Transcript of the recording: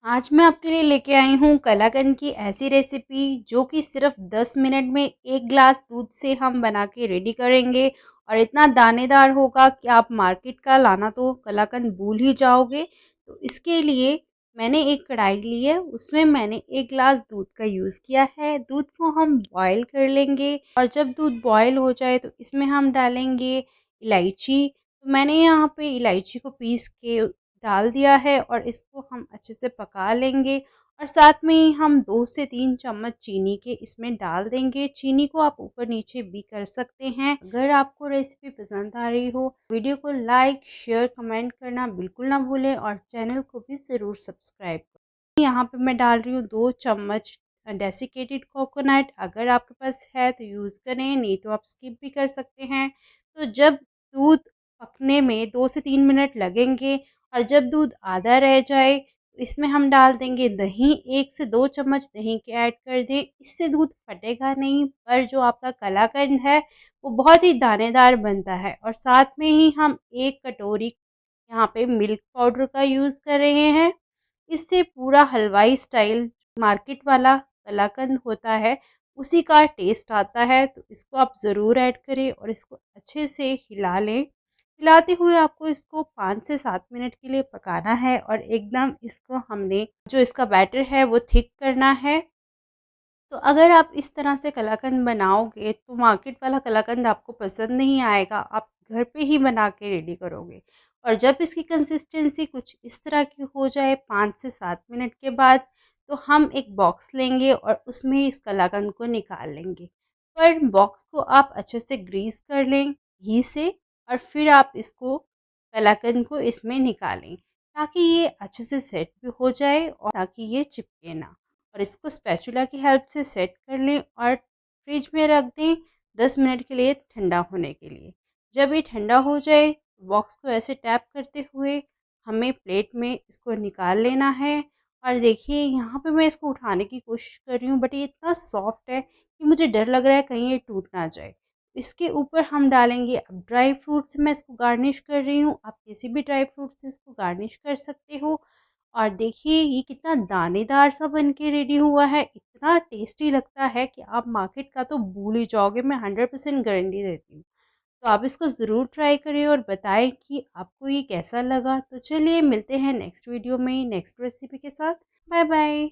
आज मैं आपके लिए लेके आई हूँ कलाकंद की ऐसी रेसिपी जो कि सिर्फ 10 मिनट में एक ग्लास दूध से हम बना के रेडी करेंगे और इतना दानेदार होगा कि आप मार्केट का लाना तो कलाकंद भूल ही जाओगे। तो इसके लिए मैंने एक कढ़ाई ली है, उसमें मैंने एक ग्लास दूध का यूज़ किया है। दूध को हम बॉयल कर लेंगे और जब दूध बॉयल हो जाए तो इसमें हम डालेंगे इलायची। तो मैंने यहाँ पे इलायची को पीस के डाल दिया है और इसको हम अच्छे से पका लेंगे और साथ में ही हम 2 से 3 चम्मच चीनी के इसमें डाल देंगे। चीनी को आप ऊपर नीचे भी कर सकते हैं। अगर आपको रेसिपी पसंद आ रही हो, वीडियो को लाइक, शेयर, कमेंट करना बिल्कुल ना भूलें और चैनल को भी ज़रूर सब्सक्राइब करें। यहाँ पे मैं डाल रही हूँ 2 चम्मच डेसिकेटेड कोकोनट। अगर आपके पास है तो यूज़ करें, नहीं तो आप स्किप भी कर सकते हैं। तो जब दूध पकने में 2 से 3 मिनट लगेंगे और जब दूध आधा रह जाए तो इसमें हम डाल देंगे दही। 1 से 2 चम्मच दही के ऐड कर दें। इससे दूध फटेगा नहीं, पर जो आपका कलाकंद है वो बहुत ही दानेदार बनता है। और साथ में ही हम 1 कटोरी यहाँ पे मिल्क पाउडर का यूज़ कर रहे हैं। इससे पूरा हलवाई स्टाइल मार्केट वाला कलाकंद होता है उसी का टेस्ट आता है। तो इसको आप ज़रूर ऐड करें और इसको अच्छे से हिला लें। हिलाते हुए आपको इसको 5 से 7 मिनट के लिए पकाना है और एकदम इसको हमने जो इसका बैटर है वो थिक करना है। तो अगर आप इस तरह से कलाकंद बनाओगे तो मार्केट वाला कलाकंद आपको पसंद नहीं आएगा, आप घर पे ही बना के रेडी करोगे। और जब इसकी कंसिस्टेंसी कुछ इस तरह की हो जाए 5 से 7 मिनट के बाद, तो हम एक बॉक्स लेंगे और उसमें इस कलाकंद को निकाल लेंगे। पर बॉक्स को आप अच्छे से ग्रीस कर लें घी से और फिर आप इसको कलाकंद को इसमें निकालें ताकि ये अच्छे से सेट भी हो जाए और ताकि ये चिपके ना। और इसको स्पैचुला की हेल्प से सेट कर लें और फ्रिज में रख दें 10 मिनट के लिए ठंडा होने के लिए। जब ये ठंडा हो जाए बॉक्स को ऐसे टैप करते हुए हमें प्लेट में इसको निकाल लेना है। और देखिए यहाँ पे मैं इसको उठाने की कोशिश कर रही हूँ बट ये इतना सॉफ्ट है कि मुझे डर लग रहा है कहीं ये टूट ना जाए। इसके ऊपर हम डालेंगे अब ड्राई फ्रूट से मैं इसको गार्निश कर रही हूँ। आप किसी भी ड्राई फ्रूट से इसको गार्निश कर सकते हो। और देखिए ये कितना दानेदार सा बन के रेडी हुआ है, इतना टेस्टी लगता है कि आप मार्केट का तो भूल ही जाओगे। मैं 100% गारंटी देती हूँ। तो आप इसको ज़रूर ट्राई करें और बताएं कि आपको ये कैसा लगा। तो चलिए मिलते हैं नेक्स्ट वीडियो में नेक्स्ट रेसिपी के साथ। Bye bye.